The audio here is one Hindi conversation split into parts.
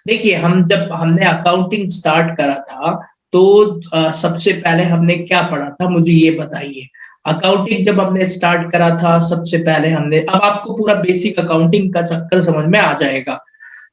देखिए, हम जब हमने अकाउंटिंग स्टार्ट करा था, तो सबसे पहले हमने क्या पढ़ा था, मुझे ये बताइए। अकाउंटिंग जब हमने स्टार्ट करा था, सबसे पहले हमने, अब आपको पूरा बेसिक अकाउंटिंग का चक्कर समझ में आ जाएगा।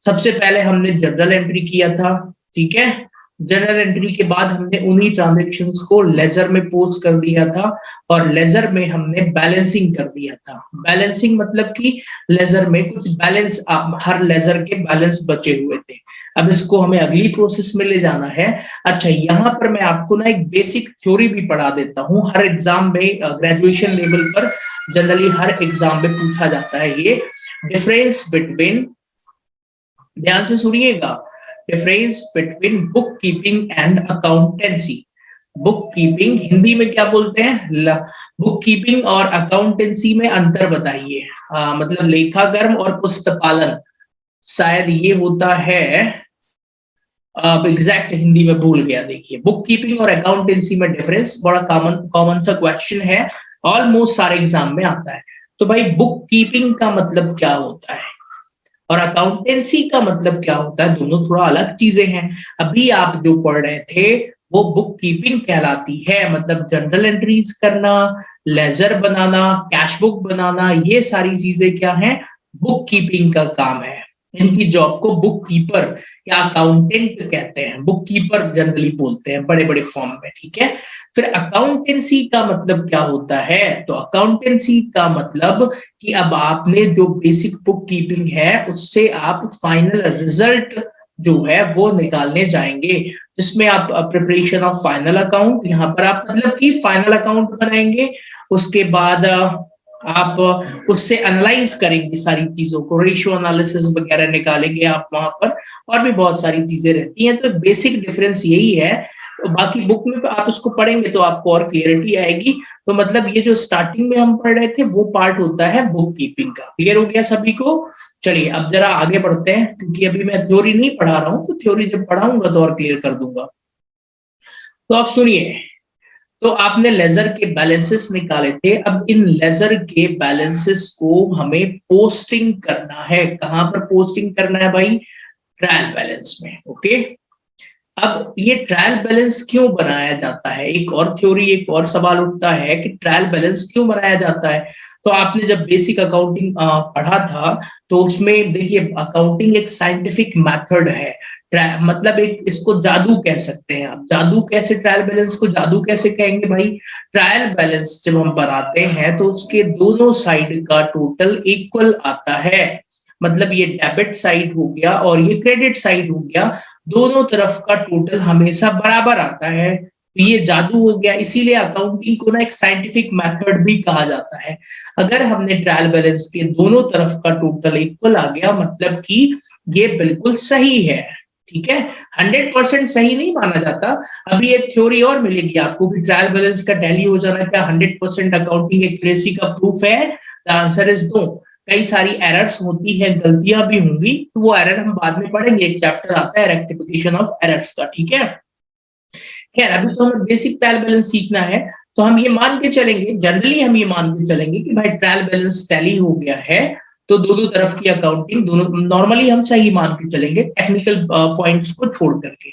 सबसे पहले हमने जर्नल एंट्री किया था, ठीक है? जर्नल एंट्री के बाद हमने उन्हीं ट्रांजैक्शंस को लेजर में पोस्ट कर दिया था, और लेजर में हमने बैलेंसिंग कर दिया था। बैलेंसिंग मतलब कि लेजर में कुछ बैलेंस, हर लेजर के बैलेंस बचे हुए थे। अब इसको हमें अगली प्रोसेस में ले जाना है। अच्छा, यहाँ पर मैं आपको ना एक बेसिक थ्योरी भी पढ़ा देता हूँ। हर एग्जाम में, ग्रेजुएशन लेवल पर जनरली हर एग्जाम में पूछा जाता है ये। डिफरेंस बिटवीन, ध्यान से सुनिएगा, difference between book keeping and accountancy. Book keeping Hindi में क्या बोलते हैं? बुक कीपिंग और अकाउंटेंसी में अंतर बताइए। मतलब लेखाकर्म और पुस्तपालन, शायद ये होता है। अब एग्जैक्ट हिंदी में भूल गया। देखिए, बुक कीपिंग और अकाउंटेंसी में डिफरेंस बड़ा कॉमन कॉमन सा क्वेश्चन है, ऑलमोस्ट सारे एग्जाम में आता है। तो भाई, बुक कीपिंग का मतलब क्या होता है और अकाउंटेंसी का मतलब क्या होता है? दोनों थोड़ा अलग चीजें हैं। अभी आप जो पढ़ रहे थे वो बुक कीपिंग कहलाती है, मतलब जर्नल एंट्रीज करना, लेजर बनाना, कैश बुक बनाना, ये सारी चीजें क्या है? बुक कीपिंग का काम है। इनकी जॉब को बुक कीपर या अकाउंटेंट कहते हैं। बुक कीपर जनरली बोलते हैं बड़े बड़े फॉर्म में, ठीक है? फिर अकाउंटेंसी का मतलब क्या होता है? तो अकाउंटेंसी का मतलब कि अब आपने जो बेसिक बुक कीपिंग है उससे आप फाइनल रिजल्ट जो है वो निकालने जाएंगे, जिसमें आप प्रिपरेशन ऑफ फाइनल अकाउंट, यहाँ पर आप मतलब कि फाइनल अकाउंट बनाएंगे। उसके बाद आप उससे एनालाइज करेंगे सारी चीजों को, रेशियो एनालिसिस वगैरह निकालेंगे आप वहां पर, और भी बहुत सारी चीजें रहती हैं। तो बेसिक डिफरेंस यही है। तो बाकी बुक में तो आप उसको पढ़ेंगे तो आपको और क्लियरिटी आएगी। तो मतलब ये जो स्टार्टिंग में हम पढ़ रहे थे वो पार्ट होता है बुक कीपिंग का। क्लियर हो गया सभी को? चलिए अब जरा आगे बढ़ते हैं, क्योंकि अभी मैं थ्योरी नहीं पढ़ा रहा हूँ, तो थ्योरी जब पढ़ाऊंगा तो और क्लियर कर दूंगा। तो आप सुनिए, तो आपने लेजर के बैलेंसेस निकाले थे। अब इन लेजर के बैलेंसेस को हमें पोस्टिंग करना है। कहां पर पोस्टिंग करना है भाई? ट्रायल बैलेंस में। ओके, अब ये ट्रायल बैलेंस क्यों बनाया जाता है? एक और थ्योरी, एक और सवाल उठता है कि ट्रायल बैलेंस क्यों बनाया जाता है। तो आपने जब बेसिक अकाउंटिंग पढ़ा था, तो उसमें देखिए, अकाउंटिंग एक साइंटिफिक मेथड है। मतलब एक, इसको जादू कह सकते हैं आप। जादू कैसे? ट्रायल बैलेंस को जादू कैसे कहेंगे भाई? ट्रायल बैलेंस जब हम बनाते हैं तो उसके दोनों साइड का टोटल इक्वल आता है। मतलब ये डेबिट साइड हो गया और ये क्रेडिट साइड हो गया, दोनों तरफ का टोटल हमेशा बराबर आता है। तो ये जादू हो गया। इसीलिए अकाउंटिंग को ना एक साइंटिफिक मेथड भी कहा जाता है। अगर हमने ट्रायल बैलेंस के दोनों तरफ का टोटल इक्वल आ गया, मतलब कि ये बिल्कुल सही है। ठीक है, 100% सही नहीं माना जाता। अभी एक थ्योरी और मिलेगी आपको कि ट्रायल बैलेंस का टैली हो जाना क्या 100% अकाउंटिंग एक्यूरेसी का प्रूफ है? The answer is no. कई सारी एरर्स होती है, गलतियां भी होंगी, तो वो एरर हम बाद में पढ़ेंगे। एक चैप्टर आता है रेक्टिफिकेशन ऑफ एरर्स का, ठीक है? खैर, अभी तो हमें बेसिक ट्रायल बैलेंस सीखना है। तो हम ये मान के चलेंगे, जनरली हम ये मान के चलेंगे कि भाई ट्रायल बैलेंस टैली हो गया है, तो दोनों तरफ की अकाउंटिंग, दोनों नॉर्मली हम सही मान के चलेंगे, टेक्निकल पॉइंट्स को छोड़ करके।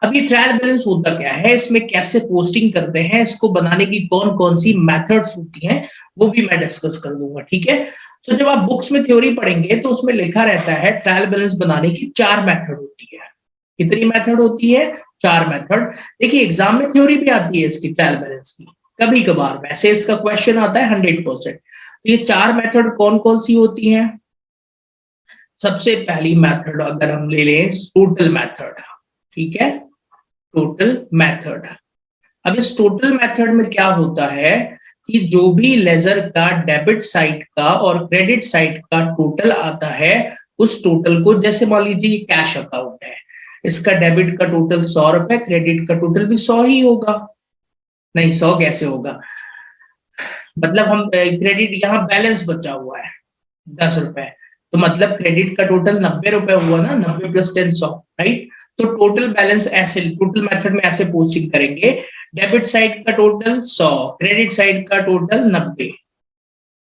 अब ये ट्रायल बैलेंस होता क्या है, इसमें कैसे पोस्टिंग करते हैं, इसको बनाने की कौन कौन सी मेथड्स होती हैं, वो भी मैं डिस्कस कर दूंगा, ठीक है? तो जब आप बुक्स में थ्योरी पढ़ेंगे तो उसमें लिखा रहता है ट्रायल बैलेंस बनाने की 4 मेथड होती है। कितनी मेथड होती है? 4 मेथड। देखिए, एग्जाम में थ्योरी भी आती है इसकी, ट्रायल बैलेंस की, कभी कभार, वैसे इसका क्वेश्चन आता है 100%। तो ये 4 मेथड कौन कौन सी होती हैं? सबसे पहली मेथड अगर हम ले लें, टोटल मेथड, ठीक है? Total method. अब इस टोटल मेथड में क्या होता है कि जो भी लेजर का डेबिट साइड का और क्रेडिट साइड का टोटल आता है, उस टोटल को, जैसे मान लीजिए कैश अकाउंट है, इसका डेबिट का टोटल 100 रुपए, क्रेडिट का टोटल भी 100 ही होगा। नहीं, 100 कैसे होगा? मतलब हम क्रेडिट, यहाँ बैलेंस बचा हुआ है 10 रुपए, तो मतलब क्रेडिट का टोटल 90 रुपए हुआ ना, 90 + 10 100, राइट? तो टोटल बैलेंस ऐसे, टोटल मेथड में ऐसे पोस्टिंग करेंगे, डेबिट साइड का टोटल 100, क्रेडिट साइड का टोटल 90।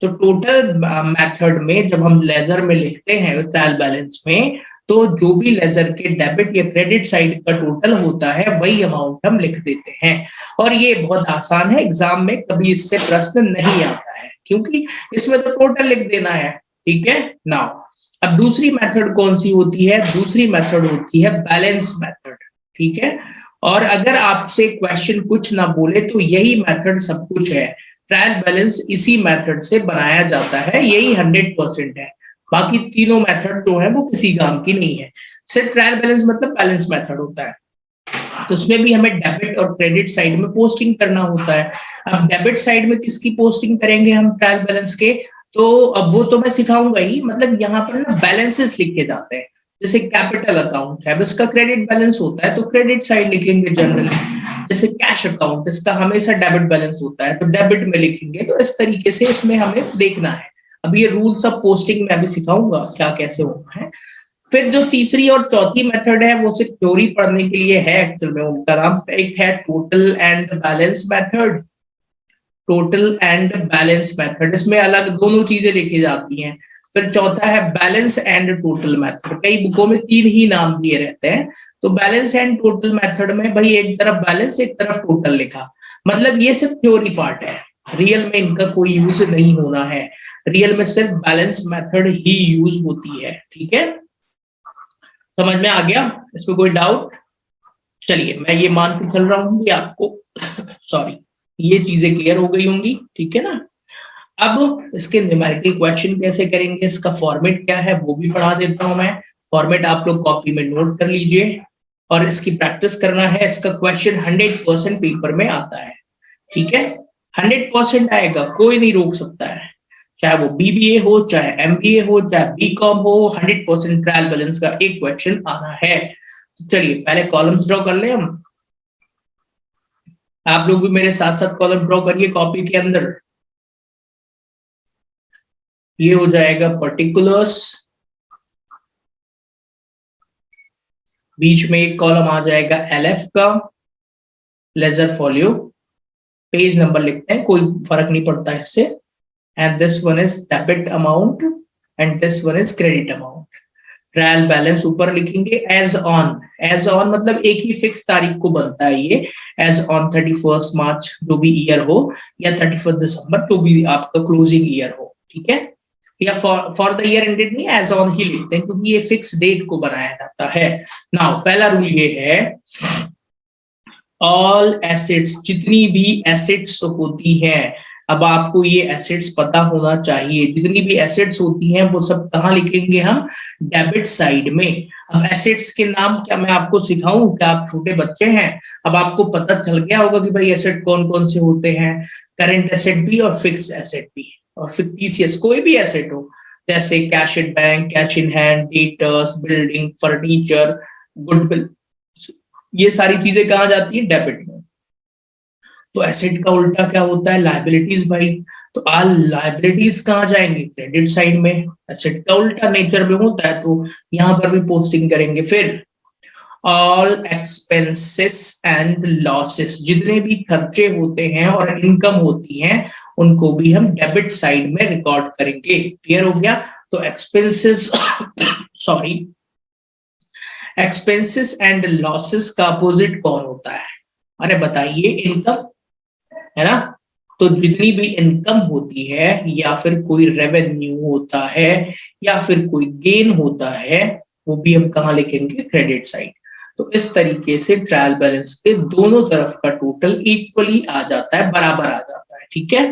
तो टोटल मेथड में जब हम लेजर में लिखते हैं ट्रायल बैलेंस में, तो जो भी लेजर के डेबिट या क्रेडिट साइड का टोटल होता है वही अमाउंट हम लिख देते हैं। और ये बहुत आसान है, एग्जाम में कभी इससे प्रश्न नहीं आता है क्योंकि इसमें तो टोटल लिख देना है। ठीक है, नाउ अब दूसरी मेथड कौन सी होती है? दूसरी मेथड होती है बैलेंस मेथड। ठीक है, और अगर आपसे क्वेश्चन कुछ ना बोले तो यही मेथड सब कुछ है। ट्रायल बैलेंस इसी मेथड से बनाया जाता है, यही 100% है। बाकी तीनों मेथड जो है वो किसी काम की नहीं है। सिर्फ ट्रायल बैलेंस मतलब बैलेंस मेथड होता है, तो उसमें भी हमें डेबिट और क्रेडिट साइड में पोस्टिंग करना होता है। अब डेबिट साइड में किसकी पोस्टिंग करेंगे हम ट्रायल बैलेंस के? तो अब वो तो मैं सिखाऊंगा ही, मतलब यहाँ पर ना बैलेंसेस लिखे जाते हैं। जैसे कैपिटल अकाउंट है, इसका क्रेडिट बैलेंस होता है तो क्रेडिट साइड लिखेंगे जनरली। जैसे कैश अकाउंट, इसका हमेशा डेबिट बैलेंस होता है तो डेबिट में लिखेंगे। तो इस तरीके से इसमें हमें देखना है। अब ये रूल्स ऑफ पोस्टिंग मैं अभी सिखाऊंगा क्या कैसे होना है। फिर जो तीसरी और चौथी मेथड है वो सिर्फ थ्योरी पढ़ने के लिए है, एक्चुअल में उनका नाम एक है total and balance method. Total and balance method, इसमें अलग दोनों चीजें लिखी जाती हैं। फिर चौथा है बैलेंस एंड टोटल मेथड, कई बुकों में तीन ही नाम दिए रहते हैं। तो बैलेंस एंड टोटल मेथड में भाई एक तरफ बैलेंस एक तरफ टोटल लिखा, मतलब ये सिर्फ थ्योरी पार्ट है, रियल में इनका कोई यूज नहीं होना है। रियल में सिर्फ बैलेंस मेथड ही यूज होती है। ठीक है, समझ में आ गया? इसमें कोई डाउट? चलिए मैं ये मान के चल रहा हूँ कि आपको सॉरी ये चीजें क्लियर हो गई होंगी। ठीक है ना, अब इसके न्यूमेरिकल क्वेश्चन कैसे करेंगे, इसका फॉर्मेट क्या है वो भी पढ़ा देता हूं मैं। फॉर्मेट आप लोग कॉपी में नोट कर लीजिए और इसकी प्रैक्टिस करना है। इसका क्वेश्चन 100% पेपर में आता है। ठीक है, 100% आएगा, कोई नहीं रोक सकता है। चाहे वो बीबीए हो, चाहे एमबीए हो, चाहे बीकॉम हो, 100% ट्रायल बैलेंस का एक क्वेश्चन आना है। तो चलिए पहले कॉलम्स ड्रॉ कर ले हम। आप लोग भी मेरे साथ साथ कॉलम ड्रॉ करिए कॉपी के अंदर। ये हो जाएगा पर्टिकुलर्स, बीच में एक कॉलम आ जाएगा एलएफ का, लेजर फॉलियो, पेज नंबर लिखते हैं, कोई फर्क नहीं पड़ता इससे। And this one is debit amount and this one is credit amount. Trial balance ऊपर लिखेंगे एज ऑन। एज ऑन मतलब एक ही फिक्स तारीख को बनता है ये, एज ऑन 31 मार्च जो भी ईयर हो, या 31 दिसंबर जो भी आपका क्लोजिंग ईयर हो। ठीक है, या फॉर द ईयर एंडेड नहीं, एज ऑन ही लिखते हैं क्योंकि ये फिक्स डेट को बनाया जाता है। नाउ पहला रूल ये है, ऑल एसेट्स, जितनी भी एसेट्स होती हैं, अब आपको ये एसेट्स पता होना चाहिए। जितनी भी एसेट्स होती हैं वो सब कहाँ लिखेंगे हम? डेबिट साइड में। अब एसेट्स के नाम क्या मैं आपको सिखाऊं? क्या आप छोटे बच्चे हैं? अब आपको पता चल गया होगा कि भाई एसेट कौन कौन से होते हैं। करंट एसेट भी और फिक्स एसेट भी, और फिक्टिशियस कोई भी एसेट हो, जैसे cash in bank, cash in hand, debtors, building, furniture, goodwill, ये सारी चीजें कहाँ जाती है? डेबिट में। तो एसेट का उल्टा क्या होता है? लायबिलिटीज भाई। तो ऑल लायबिलिटीज कहाँ जाएंगे? क्रेडिट साइड में। एसेट का उल्टा नेचर में होता है तो यहाँ पर भी पोस्टिंग करेंगे। फिर ऑल एक्सपेंसेस एंड लॉसेस, जितने भी खर्चे होते हैं और इनकम होती हैं उनको भी हम डेबिट साइड में रिकॉर्ड करेंगे। क्लियर हो गया? तो expenses sorry expenses and losses का अपोजिट कौन होता है? अरे बताइए, इनकम है ना। तो जितनी भी इनकम होती है या फिर कोई रेवेन्यू होता है या फिर कोई गेन होता है वो भी हम कहाँ लिखेंगे? Credit side. तो इस तरीके से ट्रायल बैलेंस पे दोनों तरफ का टोटल इक्वली आ जाता है, बराबर आ जाता है। ठीक है,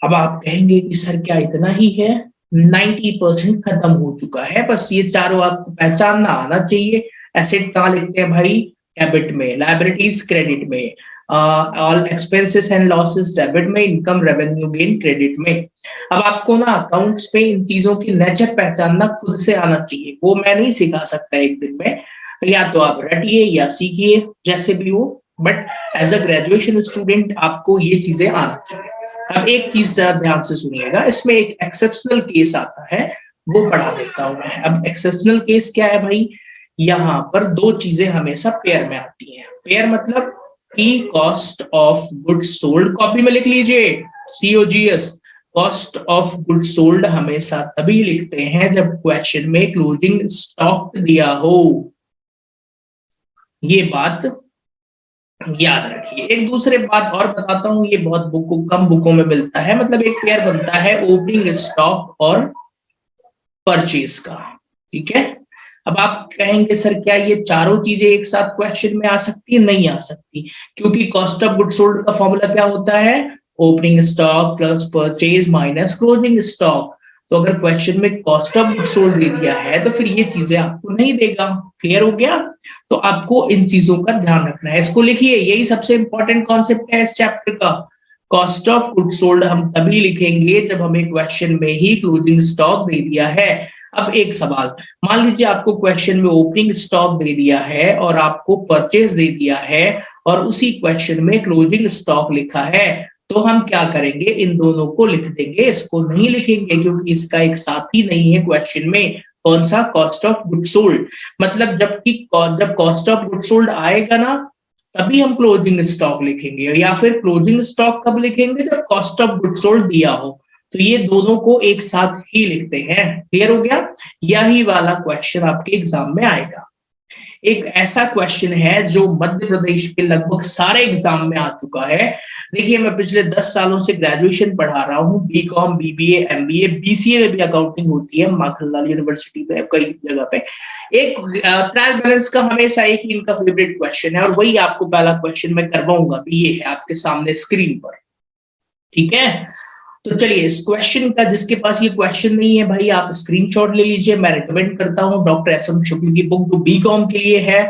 अब आप कहेंगे कि सर क्या इतना ही है? 90% खत्म हो चुका है, बस ये चारों आपको पहचानना आना चाहिए। एसेट कहाँ लिखते हैं भाई? डेबिट में। लायबिलिटीज क्रेडिट में। All expenses and losses debit में। इनकम, रेवेन्यू, गेन क्रेडिट में। अब आपको ना अकाउंट्स में इन चीजों की नेचर पहचानना खुद से आना चाहिए, वो मैं नहीं सिखा सकता एक दिन में। या तो आप रटिए या सीखिए, जैसे भी हो, but as a graduation student आपको ये चीजें आना चाहिए। अब एक चीज जरा ध्यान से सुनिएगा, इसमें एक एक्सेप्शनल केस आता है, वो पढ़ा देता हूं मैं। अब एक्सेप्शनल केस क्या है भाई? यहाँ पर दो चीजें हमेशा पेयर में आती हैं। पेयर मतलब की cost of goods sold, copy में लिख लीजिए COGS। Cost of good sold हमेशा तभी लिखते हैं जब क्वेश्चन में क्लोजिंग स्टॉक दिया हो। ये बात याद रखिए। एक दूसरे बात और बताता हूं, ये बहुत कम बुकों में मिलता है, मतलब एक पेयर बनता है ओपनिंग स्टॉक और परचेज का। ठीक है, अब आप कहेंगे सर क्या ये चारों चीजें एक साथ क्वेश्चन में आ सकती है? नहीं आ सकती, क्योंकि कॉस्ट ऑफ गुड सोल्ड का फॉर्मूला क्या होता है? Opening stock plus purchase minus closing stock. तो अगर क्वेश्चन में कॉस्ट ऑफ गुड सोल्ड दे दिया है तो फिर ये चीजें आपको नहीं देगा। क्लियर हो गया? तो आपको इन चीजों का ध्यान रखना है। इसको लिखिए, यही सबसे इंपॉर्टेंट कॉन्सेप्ट है इस चैप्टर का। कॉस्ट ऑफ गुड सोल्ड हम तभी लिखेंगे जब हमें क्वेश्चन में ही क्लोजिंग स्टॉक दे दिया है। अब एक सवाल, मान लीजिए आपको क्वेश्चन में ओपनिंग स्टॉक दे दिया है और आपको परचेज दे दिया है और उसी क्वेश्चन में क्लोजिंग स्टॉक लिखा है, तो हम क्या करेंगे? इन दोनों को लिख देंगे, इसको नहीं लिखेंगे क्योंकि इसका एक साथी नहीं है क्वेश्चन में। कौन सा? Cost of good sold. मतलब जब कॉस्ट ऑफ गुड सोल्ड आएगा ना, तभी हम क्लोजिंग स्टॉक लिखेंगे, या फिर क्लोजिंग स्टॉक कब लिखेंगे? जब कॉस्ट ऑफ गुड सोल्ड दिया हो। तो ये दोनों को एक साथ ही लिखते हैं। क्लियर हो गया? यही वाला क्वेश्चन आपके एग्जाम में आएगा। एक ऐसा क्वेश्चन है जो मध्य प्रदेश के लगभग सारे एग्जाम में आ चुका है। देखिए, मैं पिछले 10 सालों से ग्रेजुएशन पढ़ा रहा हूँ, बीकॉम, बीबीए, एमबीए, बीसीए में भी अकाउंटिंग होती है माखनलाल यूनिवर्सिटी में, कई जगह पे। एक ट्रायल बैलेंस का हमेशा एक ही इनका फेवरेट क्वेश्चन है, और वही आपको पहला क्वेश्चन मैं करवाऊंगा, ये है आपके सामने स्क्रीन पर। ठीक है, तो चलिए इस क्वेश्चन का, जिसके पास ये क्वेश्चन नहीं है भाई, आप स्क्रीनशॉट ले लीजिए। मैं रिकमेंड करता हूँ डॉक्टर एस.एम. शुक्ल की बुक, जो बीकॉम के लिए है,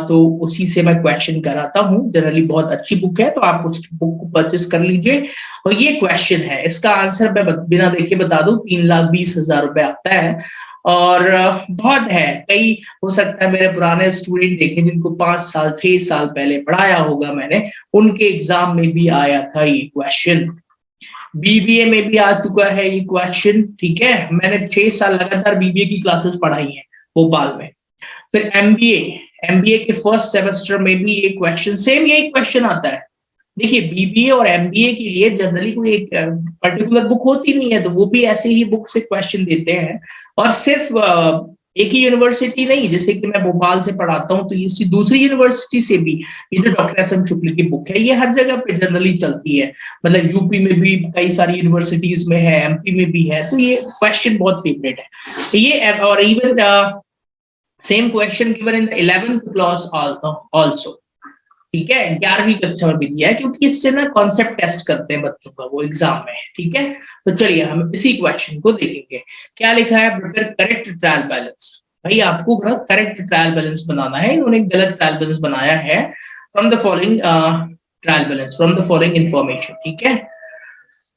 तो उसी से मैं क्वेश्चन कराता हूँ। जनरली बहुत अच्छी बुक है, तो आप उस बुक को परचेस कर लीजिए। और ये क्वेश्चन है, इसका आंसर मैं बिना देखे बता दूं, 3,20,000 रुपए आता है। और बहुत है, कई हो सकता है मेरे पुराने स्टूडेंट देखें जिनको 5 साल 6 साल पहले पढ़ाया होगा मैंने, उनके एग्जाम में भी आया था ये क्वेश्चन। बीबीए में भी आ चुका है ये क्वेश्चन। ठीक है, मैंने 6 साल लगातार बीबीए की क्लासेस पढ़ाई हैं भोपाल में। फिर एमबीए के फर्स्ट सेमेस्टर में भी ये क्वेश्चन, सेम यही क्वेश्चन आता है। देखिए, बीबीए और एमबीए के लिए जनरली कोई एक पर्टिकुलर बुक होती नहीं है, तो वो भी ऐसे ही बुक से क्वेश्चन देते हैं। और सिर्फ एक ही यूनिवर्सिटी नहीं, जैसे कि मैं भोपाल से पढ़ाता हूँ, तो इसी दूसरी यूनिवर्सिटी से भी ये जो डॉक्टर एस.एम. शुक्ल की बुक है, ये हर जगह पे जनरली चलती है। मतलब यूपी में भी कई सारी यूनिवर्सिटीज में है, एमपी में भी है, तो ये क्वेश्चन बहुत फेवरेट है ये। और even same question given in the 11th class also. ठीक है, 11वीं कक्षा में भी दिया है, क्योंकि इससे ना कॉन्सेप्ट टेस्ट करते हैं बच्चों का वो एग्जाम में। ठीक है, तो चलिए हम इसी क्वेश्चन को देखेंगे। क्या लिखा है? Prepare correct trial balance. भाई आपको करेक्ट ट्रायल बैलेंस बनाना है, इन्होंने गलत ट्रायल बैलेंस बनाया है। From the following trial balance, from the following information. ठीक है,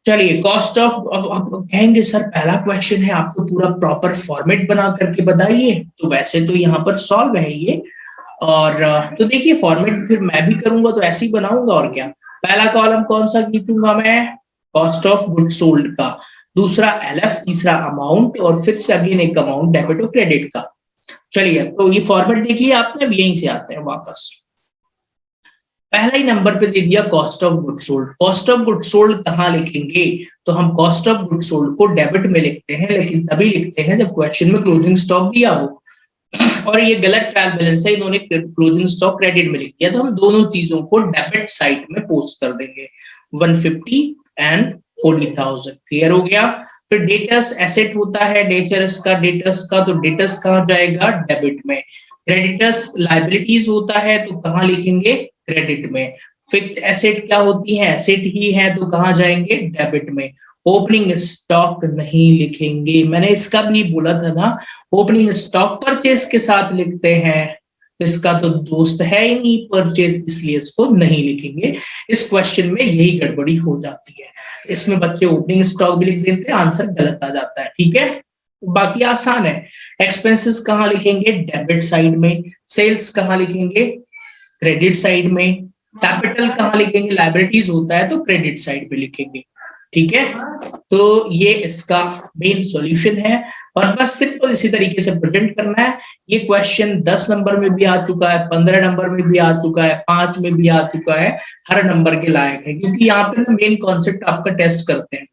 चलिए कॉस्ट ऑफ, अब आप कहेंगे सर पहला क्वेश्चन है, आपको पूरा प्रॉपर फॉर्मेट बना करके बताइए। तो वैसे तो यहाँ पर सॉल्व है ये, और तो देखिए फॉर्मेट फिर मैं भी करूंगा तो ऐसे ही बनाऊंगा, और क्या। पहला कॉलम कौन सा खींचूंगा मैं? कॉस्ट ऑफ गुड सोल्ड का। दूसरा एलएफ, तीसरा अमाउंट, और फिर से अगेन एक अमाउंट डेबिट और क्रेडिट का। चलिए, तो ये फॉर्मेट देख लिया आपने, अब यहीं से आते हैं वापस। पहला ही नंबर पे दे दिया cost of good sold. Cost of good sold कहाँ लिखेंगे? तो हम कॉस्ट ऑफ गुड सोल्ड को डेबिट में लिखते हैं, लेकिन तभी लिखते हैं जब क्वेश्चन में क्लोजिंग स्टॉक दिया हो। और ये गलत ट्रायल बैलेंस है, इन्होंने क्लोजिंग स्टॉक क्रेडिट में लिख दिया, तो हम दोनों चीजों को डेबिट साइड में पोस्ट कर देंगे, 150 एंड 40,000। क्लियर हो गया? फिर डेटर्स एसेट होता है, डेटर्स का, तो डेटर्स कहाँ जाएगा? डेबिट में। क्रेडिटर्स लाइबिलिटीज होता है, तो कहाँ लिखेंगे? क्रेडिट में। फिक्स्ड एसेट क्या होती है? एसेट ही है, तो कहाँ जाएंगे? डेबिट में। ओपनिंग स्टॉक नहीं लिखेंगे, मैंने इसका भी बोला था ना, ओपनिंग स्टॉक परचेज के साथ लिखते हैं, तो इसका तो दोस्त है ही नहीं परचेज, इसलिए इसको नहीं लिखेंगे। इस क्वेश्चन में यही गड़बड़ी हो जाती है, इसमें बच्चे ओपनिंग स्टॉक भी लिख देते हैं, आंसर गलत आ जाता है। ठीक है, बाकी आसान है। एक्सपेंसेस कहाँ लिखेंगे? डेबिट साइड में। सेल्स कहाँ लिखेंगे? क्रेडिट साइड में। कैपिटल कहाँ लिखेंगे? लाइबिलिटीज होता है, तो क्रेडिट साइड पे लिखेंगे। ठीक है, तो ये इसका मेन सॉल्यूशन है, और बस सिंपल इसी तरीके से प्रेजेंट करना है। ये क्वेश्चन 10 नंबर में भी आ चुका है, 15 नंबर में भी आ चुका है, 5 में भी आ चुका है, हर नंबर के लायक है, क्योंकि यहाँ पे ना मेन कॉन्सेप्ट आपका टेस्ट करते हैं।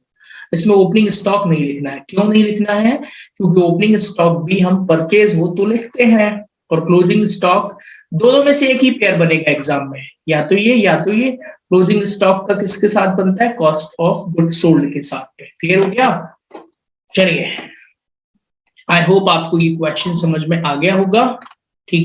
इसमें ओपनिंग स्टॉक नहीं लिखना है। क्यों नहीं लिखना है? क्योंकि ओपनिंग स्टॉक भी हम परचेज हो तो लिखते हैं और क्लोजिंग स्टॉक दोनों में से एक ही पेयर बनेगा एग्जाम में, या तो ये या तो ये। क्लोजिंग स्टॉक का किसके साथ बनता है? कॉस्ट ऑफ गुड सोल्ड के साथ पे। क्लियर हो गया? चलिए, आई होप आपको ये क्वेश्चन समझ में आ गया होगा। ठीक है।